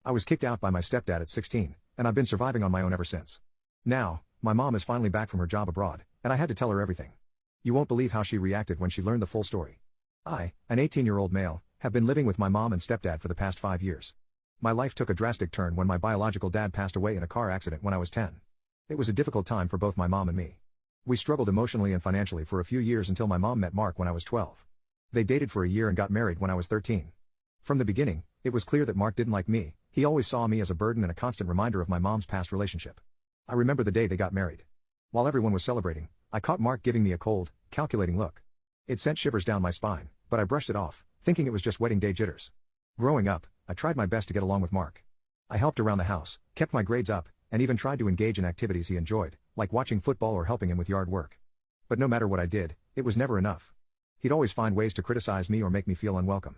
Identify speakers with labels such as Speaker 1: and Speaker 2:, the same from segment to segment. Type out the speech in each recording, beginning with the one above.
Speaker 1: I was kicked out by my stepdad at 16, and I've been surviving on my own ever since. Now, my mom is finally back from her job abroad, and I had to tell her everything. You won't believe how she reacted when she learned the full story. I, an 18-year-old male, have been living with my mom and stepdad for the past 5 years. My life took a drastic turn when my biological dad passed away in a car accident when I was 10. It was a difficult time for both my mom and me. We struggled emotionally and financially for a few years until my mom met Mark when I was 12. They dated for a year and got married when I was 13. From the beginning, it was clear that Mark didn't like me. He always saw me as a burden and a constant reminder of my mom's past relationship. I remember the day they got married. While everyone was celebrating, I caught Mark giving me a cold, calculating look. It sent shivers down my spine, but I brushed it off, thinking it was just wedding day jitters. Growing up, I tried my best to get along with Mark. I helped around the house, kept my grades up, and even tried to engage in activities he enjoyed, like watching football or helping him with yard work. But no matter what I did, it was never enough. He'd always find ways to criticize me or make me feel unwelcome.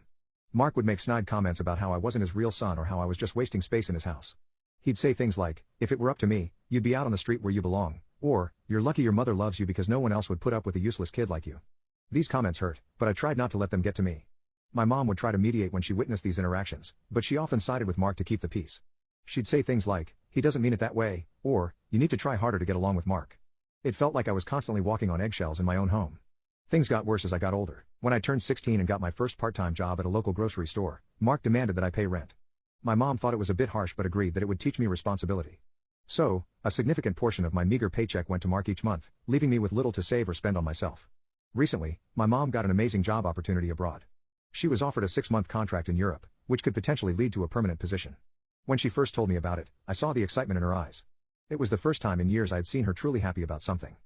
Speaker 1: Mark would make snide comments about how I wasn't his real son or how I was just wasting space in his house. He'd say things like, "If it were up to me, you'd be out on the street where you belong," or, "You're lucky your mother loves you because no one else would put up with a useless kid like you." These comments hurt, but I tried not to let them get to me. My mom would try to mediate when she witnessed these interactions, but she often sided with Mark to keep the peace. She'd say things like, "He doesn't mean it that way," or, "You need to try harder to get along with Mark." It felt like I was constantly walking on eggshells in my own home. Things got worse as I got older. When I turned 16 and got my first part-time job at a local grocery store, Mark demanded that I pay rent. My mom thought it was a bit harsh but agreed that it would teach me responsibility. So, a significant portion of my meager paycheck went to Mark each month, leaving me with little to save or spend on myself. Recently, my mom got an amazing job opportunity abroad. She was offered a 6-month contract in Europe, which could potentially lead to a permanent position. When she first told me about it, I saw the excitement in her eyes. It was the first time in years I had seen her truly happy about something.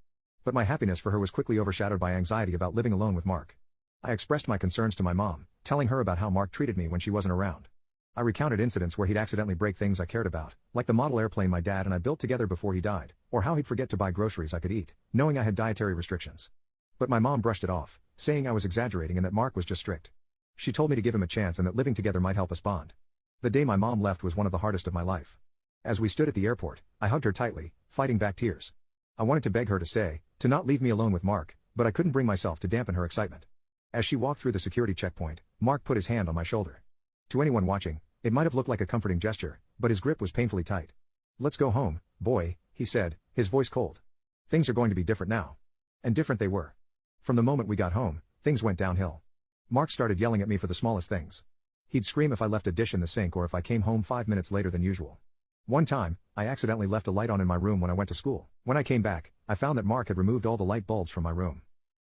Speaker 1: But my happiness for her was quickly overshadowed by anxiety about living alone with Mark. I expressed my concerns to my mom, telling her about how Mark treated me when she wasn't around. I recounted incidents where he'd accidentally break things I cared about, like the model airplane my dad and I built together before he died, or how he'd forget to buy groceries I could eat, knowing I had dietary restrictions. But my mom brushed it off, saying I was exaggerating and that Mark was just strict. She told me to give him a chance and that living together might help us bond. The day my mom left was one of the hardest of my life. As we stood at the airport, I hugged her tightly, fighting back tears. I wanted to beg her to stay, to not leave me alone with Mark, but I couldn't bring myself to dampen her excitement. As she walked through the security checkpoint, Mark put his hand on my shoulder. To anyone watching, it might have looked like a comforting gesture, but his grip was painfully tight. "Let's go home, boy," he said, his voice cold. "Things are going to be different now." And different they were. From the moment we got home, things went downhill. Mark started yelling at me for the smallest things. He'd scream if I left a dish in the sink or if I came home 5 minutes later than usual. One time, I accidentally left a light on in my room when I went to school. When I came back, I found that Mark had removed all the light bulbs from my room.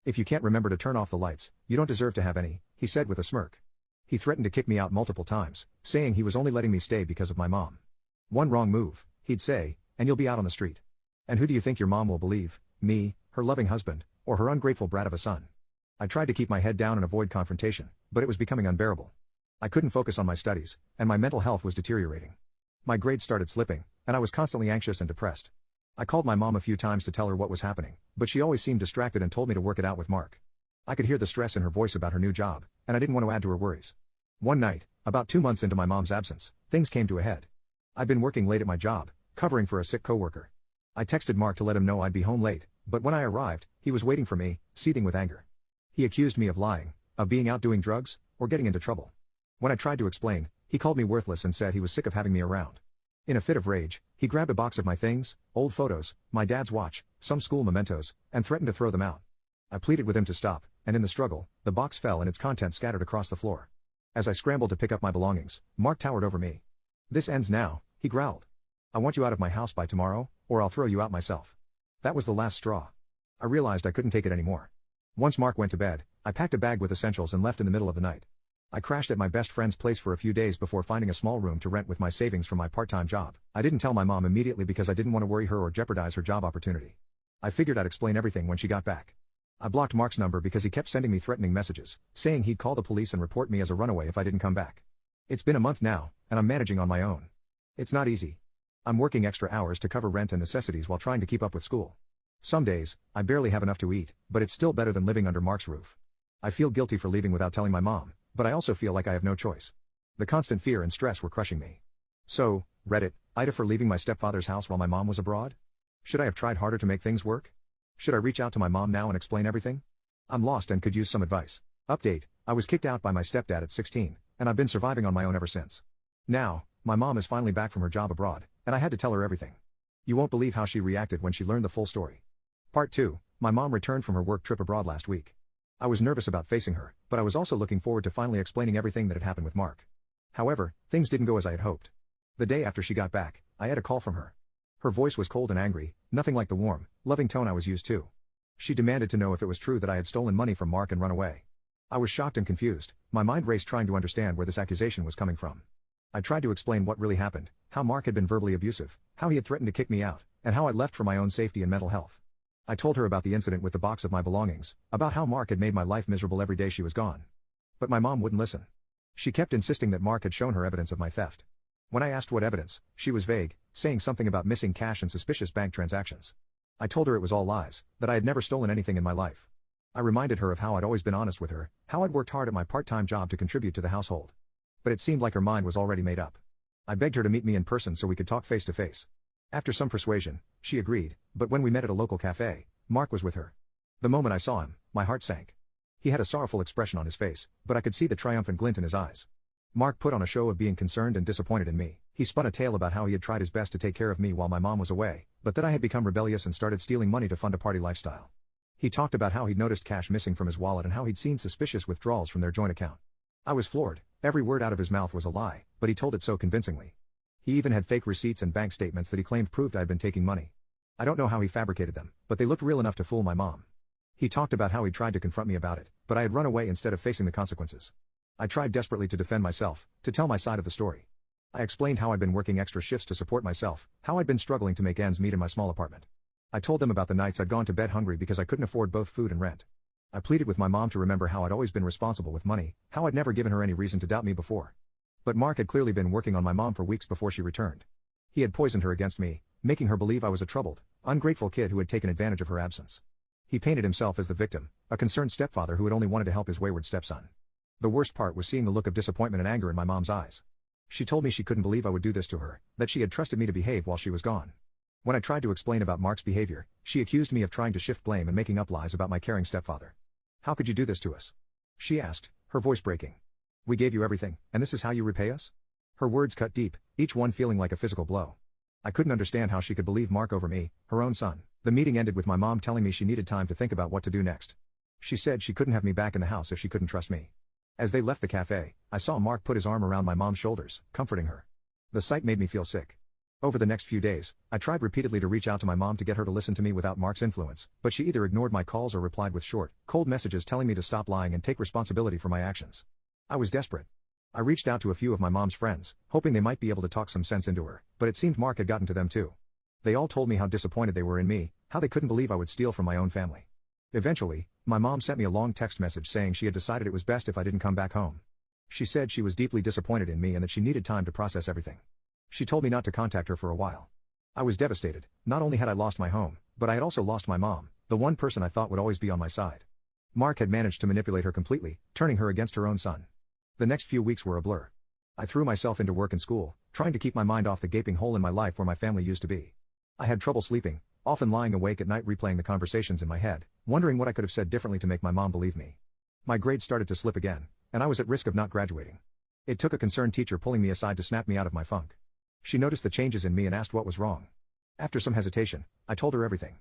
Speaker 1: "If you can't remember to turn off the lights, you don't deserve to have any," he said with a smirk. He threatened to kick me out multiple times, saying he was only letting me stay because of my mom. "One wrong move," he'd say, "and you'll be out on the street. And who do you think your mom will believe, me, her loving husband, or her ungrateful brat of a son?" I tried to keep my head down and avoid confrontation, but it was becoming unbearable. I couldn't focus on my studies, and my mental health was deteriorating. My grades started slipping, and I was constantly anxious and depressed. I called my mom a few times to tell her what was happening, but she always seemed distracted and told me to work it out with Mark. I could hear the stress in her voice about her new job, and I didn't want to add to her worries. One night, about 2 months into my mom's absence, things came to a head. I'd been working late at my job, covering for a sick coworker. I texted Mark to let him know I'd be home late, but when I arrived, he was waiting for me, seething with anger. He accused me of lying, of being out doing drugs, or getting into trouble. When I tried to explain, he called me worthless and said he was sick of having me around. In a fit of rage, he grabbed a box of my things, old photos, my dad's watch, some school mementos, and threatened to throw them out. I pleaded with him to stop, and in the struggle, the box fell and its contents scattered across the floor. As I scrambled to pick up my belongings, Mark towered over me. "This ends now," he growled. "I want you out of my house by tomorrow, or I'll throw you out myself." That was the last straw. I realized I couldn't take it anymore. Once Mark went to bed, I packed a bag with essentials and left in the middle of the night. I crashed at my best friend's place for a few days before finding a small room to rent with my savings from my part-time job. I didn't tell my mom immediately because I didn't want to worry her or jeopardize her job opportunity. I figured I'd explain everything when she got back. I blocked Mark's number because he kept sending me threatening messages, saying he'd call the police and report me as a runaway if I didn't come back. It's been a month now, and I'm managing on my own. It's not easy. I'm working extra hours to cover rent and necessities while trying to keep up with school. Some days, I barely have enough to eat, but it's still better than living under Mark's roof. I feel guilty for leaving without telling my mom, but I also feel like I have no choice. The constant fear and stress were crushing me. So, Reddit, Ida for leaving my stepfather's house while my mom was abroad? Should I have tried harder to make things work? Should I reach out to my mom now and explain everything? I'm lost and could use some advice. Update, I was kicked out by my stepdad at 16, and I've been surviving on my own ever since. Now, my mom is finally back from her job abroad, and I had to tell her everything. You won't believe how she reacted when she learned the full story. Part 2. My mom returned from her work trip abroad last week. I was nervous about facing her, but I was also looking forward to finally explaining everything that had happened with Mark. However, things didn't go as I had hoped. The day after she got back, I had a call from her. Her voice was cold and angry, nothing like the warm, loving tone I was used to. She demanded to know if it was true that I had stolen money from Mark and run away. I was shocked and confused, my mind raced trying to understand where this accusation was coming from. I tried to explain what really happened, how Mark had been verbally abusive, how he had threatened to kick me out, and how I'd left for my own safety and mental health. I told her about the incident with the box of my belongings, about how Mark had made my life miserable every day she was gone. But my mom wouldn't listen. She kept insisting that Mark had shown her evidence of my theft. When I asked what evidence, she was vague, saying something about missing cash and suspicious bank transactions. I told her it was all lies, that I had never stolen anything in my life. I reminded her of how I'd always been honest with her, how I'd worked hard at my part-time job to contribute to the household. But it seemed like her mind was already made up. I begged her to meet me in person so we could talk face to face. After some persuasion, she agreed, but when we met at a local cafe, Mark was with her. The moment I saw him, my heart sank. He had a sorrowful expression on his face, but I could see the triumphant glint in his eyes. Mark put on a show of being concerned and disappointed in me. He spun a tale about how he had tried his best to take care of me while my mom was away, but that I had become rebellious and started stealing money to fund a party lifestyle. He talked about how he'd noticed cash missing from his wallet and how he'd seen suspicious withdrawals from their joint account. I was floored. Every word out of his mouth was a lie, but he told it so convincingly. He even had fake receipts and bank statements that he claimed proved I had been taking money. I don't know how he fabricated them, but they looked real enough to fool my mom. He talked about how he tried to confront me about it, but I had run away instead of facing the consequences. I tried desperately to defend myself, to tell my side of the story. I explained how I'd been working extra shifts to support myself, how I'd been struggling to make ends meet in my small apartment. I told them about the nights I'd gone to bed hungry because I couldn't afford both food and rent. I pleaded with my mom to remember how I'd always been responsible with money, how I'd never given her any reason to doubt me before. But Mark had clearly been working on my mom for weeks before she returned. He had poisoned her against me, making her believe I was a troubled, ungrateful kid who had taken advantage of her absence. He painted himself as the victim, a concerned stepfather who had only wanted to help his wayward stepson. The worst part was seeing the look of disappointment and anger in my mom's eyes. She told me she couldn't believe I would do this to her, that she had trusted me to behave while she was gone. When I tried to explain about Mark's behavior, she accused me of trying to shift blame and making up lies about my caring stepfather. "How could you do this to us?" she asked, her voice breaking. "We gave you everything, and this is how you repay us?" Her words cut deep, each one feeling like a physical blow. I couldn't understand how she could believe Mark over me, her own son. The meeting ended with my mom telling me she needed time to think about what to do next. She said she couldn't have me back in the house if she couldn't trust me. As they left the cafe, I saw Mark put his arm around my mom's shoulders, comforting her. The sight made me feel sick. Over the next few days, I tried repeatedly to reach out to my mom to get her to listen to me without Mark's influence, but she either ignored my calls or replied with short, cold messages telling me to stop lying and take responsibility for my actions. I was desperate. I reached out to a few of my mom's friends, hoping they might be able to talk some sense into her, but it seemed Mark had gotten to them too. They all told me how disappointed they were in me, how they couldn't believe I would steal from my own family. Eventually, my mom sent me a long text message saying she had decided it was best if I didn't come back home. She said she was deeply disappointed in me and that she needed time to process everything. She told me not to contact her for a while. I was devastated. Not only had I lost my home, but I had also lost my mom, the one person I thought would always be on my side. Mark had managed to manipulate her completely, turning her against her own son. The next few weeks were a blur. I threw myself into work and school, trying to keep my mind off the gaping hole in my life where my family used to be. I had trouble sleeping, often lying awake at night replaying the conversations in my head, wondering what I could have said differently to make my mom believe me. My grades started to slip again, and I was at risk of not graduating. It took a concerned teacher pulling me aside to snap me out of my funk. She noticed the changes in me and asked what was wrong. After some hesitation, I told her everything.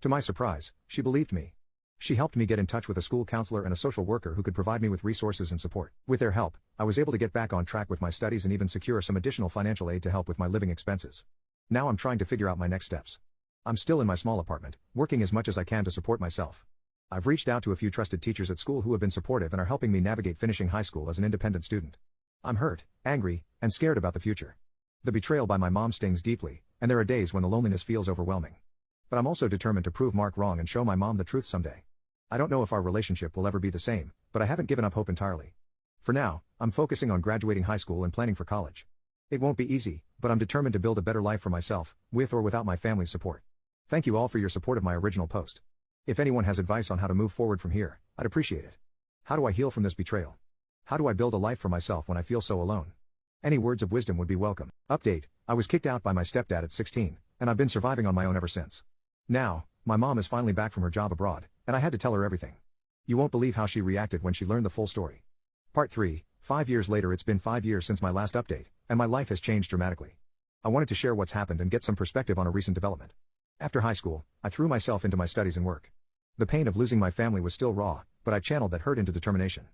Speaker 1: To my surprise, she believed me. She helped me get in touch with a school counselor and a social worker who could provide me with resources and support. With their help, I was able to get back on track with my studies and even secure some additional financial aid to help with my living expenses. Now I'm trying to figure out my next steps. I'm still in my small apartment, working as much as I can to support myself. I've reached out to a few trusted teachers at school who have been supportive and are helping me navigate finishing high school as an independent student. I'm hurt, angry, and scared about the future. The betrayal by my mom stings deeply, and there are days when the loneliness feels overwhelming. But I'm also determined to prove Mark wrong and show my mom the truth someday. I don't know if our relationship will ever be the same, but I haven't given up hope entirely. For now, I'm focusing on graduating high school and planning for college. It won't be easy, but I'm determined to build a better life for myself, with or without my family's support. Thank you all for your support of my original post. If anyone has advice on how to move forward from here, I'd appreciate it. How do I heal from this betrayal? How do I build a life for myself when I feel so alone? Any words of wisdom would be welcome. Update: I was kicked out by my stepdad at 16, and I've been surviving on my own ever since. Now, my mom is finally back from her job abroad, and I had to tell her everything. You won't believe how she reacted when she learned the full story. Part 3, 5 years later, it's been 5 years since my last update, and my life has changed dramatically. I wanted to share what's happened and get some perspective on a recent development. After high school, I threw myself into my studies and work. The pain of losing my family was still raw, but I channeled that hurt into determination.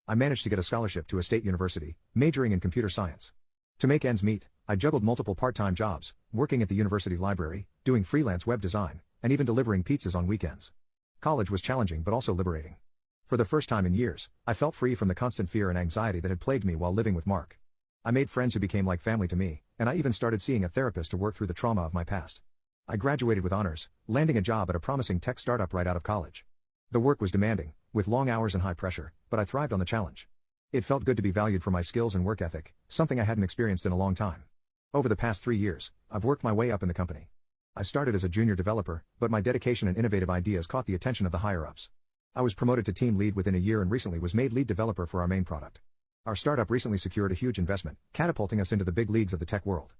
Speaker 1: I managed to get a scholarship to a state university, majoring in computer science. To make ends meet, I juggled multiple part-time jobs, working at the university library, doing freelance web design, and even delivering pizzas on weekends. College was challenging but also liberating. For the first time in years, I felt free from the constant fear and anxiety that had plagued me while living with Mark. I made friends who became like family to me, and I even started seeing a therapist to work through the trauma of my past. I graduated with honors, landing a job at a promising tech startup right out of college. The work was demanding, with long hours and high pressure, but I thrived on the challenge. It felt good to be valued for my skills and work ethic, something I hadn't experienced in a long time. Over the past 3 years, I've worked my way up in the company. I started as a junior developer, but my dedication and innovative ideas caught the attention of the higher-ups. I was promoted to team lead within a year and recently was made lead developer for our main product. Our startup recently secured a huge investment, catapulting us into the big leagues of the tech world.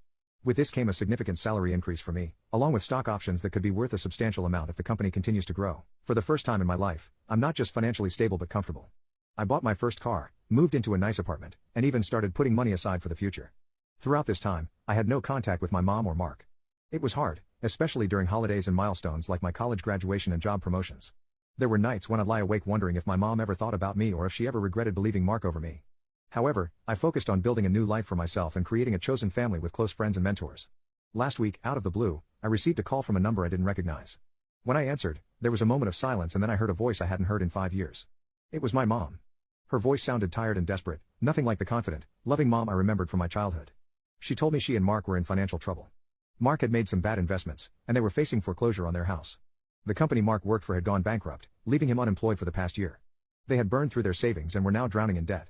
Speaker 1: With this came a significant salary increase for me, along with stock options that could be worth a substantial amount if the company continues to grow. For the first time in my life, I'm not just financially stable but comfortable. I bought my first car, moved into a nice apartment, and even started putting money aside for the future. Throughout this time, I had no contact with my mom or Mark. It was hard, especially during holidays and milestones like my college graduation and job promotions. There were nights when I'd lie awake wondering if my mom ever thought about me or if she ever regretted believing Mark over me. However, I focused on building a new life for myself and creating a chosen family with close friends and mentors. Last week, out of the blue, I received a call from a number I didn't recognize. When I answered, there was a moment of silence and then I heard a voice I hadn't heard in 5 years. It was my mom. Her voice sounded tired and desperate, nothing like the confident, loving mom I remembered from my childhood. She told me she and Mark were in financial trouble. Mark had made some bad investments, and they were facing foreclosure on their house. The company Mark worked for had gone bankrupt, leaving him unemployed for the past year. They had burned through their savings and were now drowning in debt.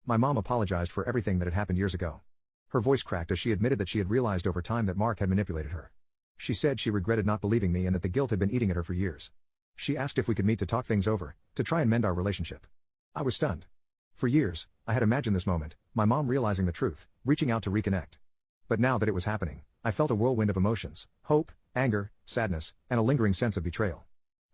Speaker 1: My mom apologized for everything that had happened years ago. Her voice cracked as she admitted that she had realized over time that Mark had manipulated her. She said she regretted not believing me and that the guilt had been eating at her for years. She asked if we could meet to talk things over, to try and mend our relationship. I was stunned. For years, I had imagined this moment, my mom realizing the truth, reaching out to reconnect. But now that it was happening, I felt a whirlwind of emotions, hope, anger, sadness, and a lingering sense of betrayal.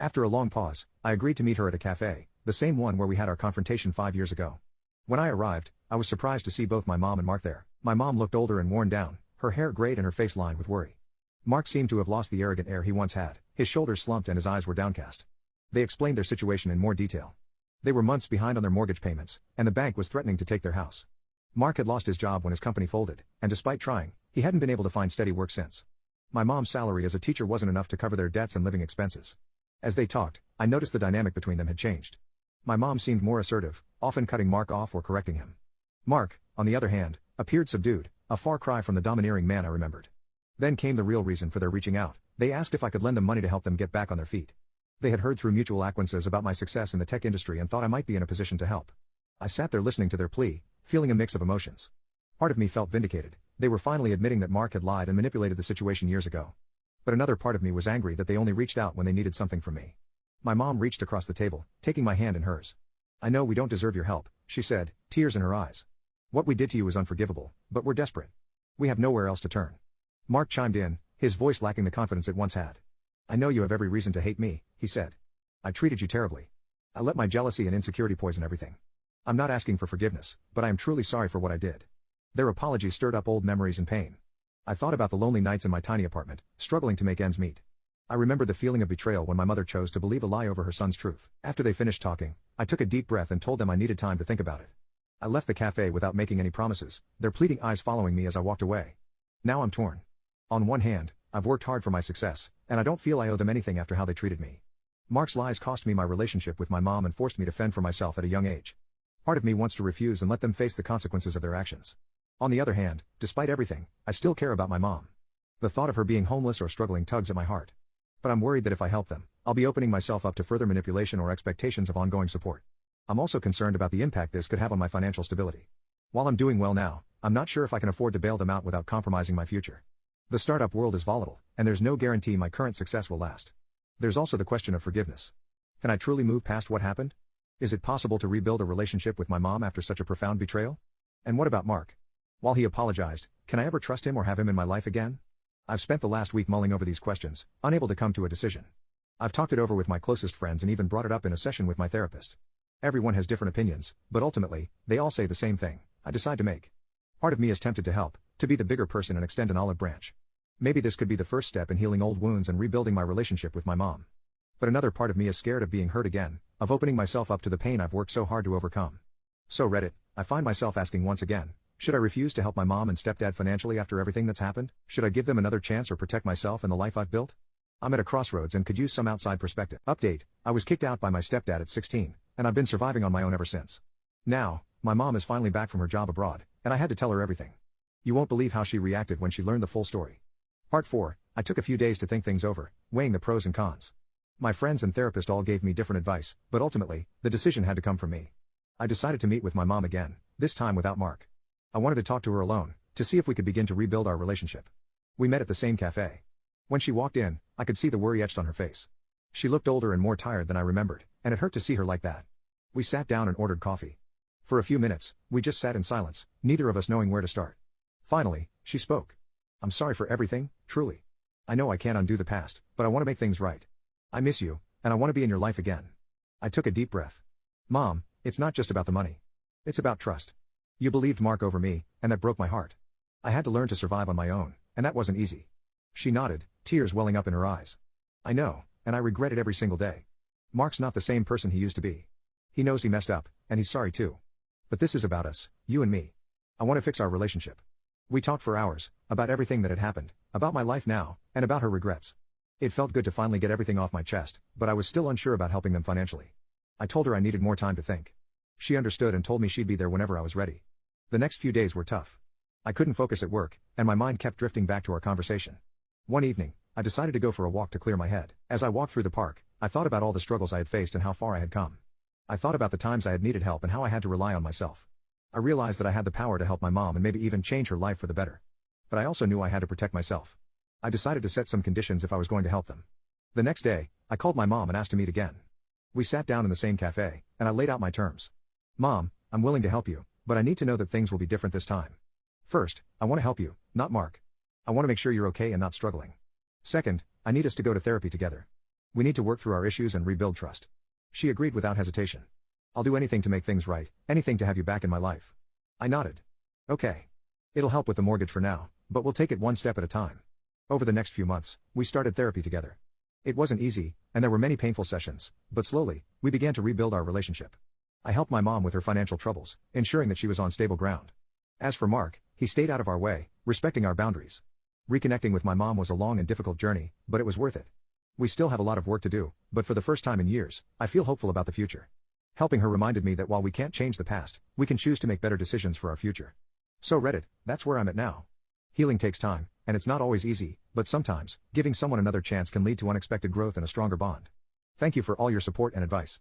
Speaker 1: After a long pause, I agreed to meet her at a cafe, the same one where we had our confrontation 5 years ago. When I arrived, I was surprised to see both my mom and Mark there. My mom looked older and worn down, her hair grayed and her face lined with worry. Mark seemed to have lost the arrogant air he once had, his shoulders slumped and his eyes were downcast. They explained their situation in more detail. They were months behind on their mortgage payments, and the bank was threatening to take their house. Mark had lost his job when his company folded, and despite trying, he hadn't been able to find steady work since. My mom's salary as a teacher wasn't enough to cover their debts and living expenses. As they talked, I noticed the dynamic between them had changed. My mom seemed more assertive, often cutting Mark off or correcting him. Mark, on the other hand, appeared subdued, a far cry from the domineering man I remembered. Then came the real reason for their reaching out. They asked if I could lend them money to help them get back on their feet. They had heard through mutual acquaintances about my success in the tech industry and thought I might be in a position to help. I sat there listening to their plea, feeling a mix of emotions. Part of me felt vindicated. They were finally admitting that Mark had lied and manipulated the situation years ago. But another part of me was angry that they only reached out when they needed something from me. My mom reached across the table, taking my hand in hers. "I know we don't deserve your help," she said, tears in her eyes. "What we did to you is unforgivable, but we're desperate. We have nowhere else to turn." Mark chimed in, his voice lacking the confidence it once had. "I know you have every reason to hate me," he said. "I treated you terribly. I let my jealousy and insecurity poison everything. I'm not asking for forgiveness, but I am truly sorry for what I did." Their apology stirred up old memories and pain. I thought about the lonely nights in my tiny apartment, struggling to make ends meet. I remembered the feeling of betrayal when my mother chose to believe a lie over her son's truth. After they finished talking, I took a deep breath and told them I needed time to think about it. I left the cafe without making any promises, their pleading eyes following me as I walked away. Now I'm torn. On one hand, I've worked hard for my success, and I don't feel I owe them anything after how they treated me. Mark's lies cost me my relationship with my mom and forced me to fend for myself at a young age. Part of me wants to refuse and let them face the consequences of their actions. On the other hand, despite everything, I still care about my mom. The thought of her being homeless or struggling tugs at my heart. But I'm worried that if I help them, I'll be opening myself up to further manipulation or expectations of ongoing support. I'm also concerned about the impact this could have on my financial stability. While I'm doing well now, I'm not sure if I can afford to bail them out without compromising my future. The startup world is volatile, and there's no guarantee my current success will last. There's also the question of forgiveness. Can I truly move past what happened? Is it possible to rebuild a relationship with my mom after such a profound betrayal? And what about Mark? While he apologized, can I ever trust him or have him in my life again? I've spent the last week mulling over these questions, unable to come to a decision. I've talked it over with my closest friends and even brought it up in a session with my therapist. Everyone has different opinions, but ultimately, they all say the same thing: I decide to make. Part of me is tempted to help, to be the bigger person and extend an olive branch. Maybe this could be the first step in healing old wounds and rebuilding my relationship with my mom. But another part of me is scared of being hurt again, of opening myself up to the pain I've worked so hard to overcome. So Reddit, I find myself asking once again, should I refuse to help my mom and stepdad financially after everything that's happened? Should I give them another chance or protect myself and the life I've built? I'm at a crossroads and could use some outside perspective. Update: I was kicked out by my stepdad at 16, and I've been surviving on my own ever since. Now, my mom is finally back from her job abroad, and I had to tell her everything. You won't believe how she reacted when she learned the full story. Part 4, I took a few days to think things over, weighing the pros and cons. My friends and therapist all gave me different advice, but ultimately, the decision had to come from me. I decided to meet with my mom again, this time without Mark. I wanted to talk to her alone, to see if we could begin to rebuild our relationship. We met at the same cafe. When she walked in, I could see the worry etched on her face. She looked older and more tired than I remembered, and it hurt to see her like that. We sat down and ordered coffee. For a few minutes, we just sat in silence, neither of us knowing where to start. Finally, she spoke. I'm sorry for everything, truly. I know I can't undo the past, but I want to make things right. I miss you, and I want to be in your life again. I took a deep breath. Mom, it's not just about the money. It's about trust. You believed Mark over me, and that broke my heart. I had to learn to survive on my own, and that wasn't easy. She nodded, tears welling up in her eyes. I know, and I regret it every single day. Mark's not the same person he used to be. He knows he messed up, and he's sorry too. But this is about us, you and me. I want to fix our relationship. We talked for hours, about everything that had happened, about my life now, and about her regrets. It felt good to finally get everything off my chest, but I was still unsure about helping them financially. I told her I needed more time to think. She understood and told me she'd be there whenever I was ready. The next few days were tough. I couldn't focus at work, and my mind kept drifting back to our conversation. One evening, I decided to go for a walk to clear my head. As I walked through the park, I thought about all the struggles I had faced and how far I had come. I thought about the times I had needed help and how I had to rely on myself. I realized that I had the power to help my mom and maybe even change her life for the better. But I also knew I had to protect myself. I decided to set some conditions if I was going to help them. The next day, I called my mom and asked to meet again. We sat down in the same cafe, and I laid out my terms. Mom, I'm willing to help you, but I need to know that things will be different this time. First, I want to help you, not Mark. I want to make sure you're okay and not struggling. Second, I need us to go to therapy together. We need to work through our issues and rebuild trust. She agreed without hesitation. I'll do anything to make things right, anything to have you back in my life. I nodded. Okay. It'll help with the mortgage for now, but we'll take it one step at a time. Over the next few months, we started therapy together. It wasn't easy, and there were many painful sessions, but slowly, we began to rebuild our relationship. I helped my mom with her financial troubles, ensuring that she was on stable ground. As for Mark, he stayed out of our way, respecting our boundaries. Reconnecting with my mom was a long and difficult journey, but it was worth it. We still have a lot of work to do, but for the first time in years, I feel hopeful about the future. Helping her reminded me that while we can't change the past, we can choose to make better decisions for our future. So Reddit, that's where I'm at now. Healing takes time, and it's not always easy, but sometimes, giving someone another chance can lead to unexpected growth and a stronger bond. Thank you for all your support and advice.